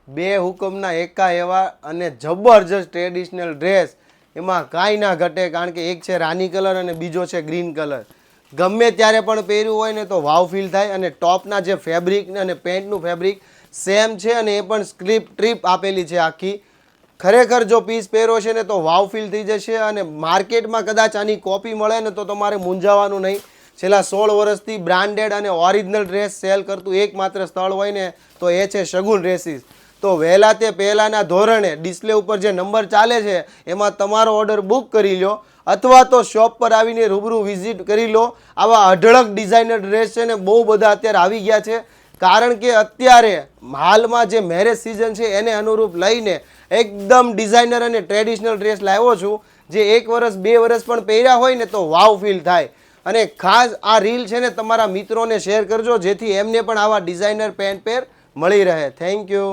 બે હુકમના એકા એવા અને જબરજસ્ત ટ્રેડિશનલ ડ્રેસ, એમાં કાંઈ ના ઘટે, કારણ કે એક છે રાની કલર અને બીજો છે ગ્રીન કલર. ગમે ત્યારે પણ પહેર્યું હોય ને તો વાવ ફીલ થાય. અને ટોપના જે ફેબ્રિક અને પેન્ટનું ફેબ્રિક સેમ છે અને એ પણ ટ્રીપ આપેલી છે આખી. ખરેખર જો પીસ પહેરો છે ને તો વાવ ફીલ થઈ જશે. અને માર્કેટમાં કદાચ આની કોપી મળે ને તો તમારે મૂંઝાવાનું નહીં. છેલ્લા 16 વર્ષથી બ્રાન્ડેડ અને ઓરિજિનલ ડ્રેસ સેલ કરતું એકમાત્ર સ્થળ હોય ને તો એ છે શગુન ડ્રેસીસ. તો વહેલા તે પહેલાંના ધોરણે ડિસ્પ્લે ઉપર જે નંબર ચાલે છે એમાં તમારો ઓર્ડર બુક કરી લો, અથવા તો શોપ પર આવીને રૂબરૂ વિઝિટ કરી લો. આવા અઢળક ડિઝાઇનર ડ્રેસ છે ને બહુ બધા અત્યારે આવી ગયા છે, કારણ કે અત્યારે હાલમાં જે મેરેજ સિઝન છે એને અનુરૂપ લઈને એકદમ ડિઝાઇનર અને ટ્રેડિશનલ ડ્રેસ લાવ્યો છું, જે 1 વર્ષ 2 વર્ષ પણ પહેર્યા હોય ને તો વાવ ફીલ થાય. અને ખાસ આ રીલ છે ને તમારા મિત્રોને શેર કરજો, જેથી એમને પણ આવા ડિઝાઇનર પેન્ટ પેર મળી રહે. Thank you.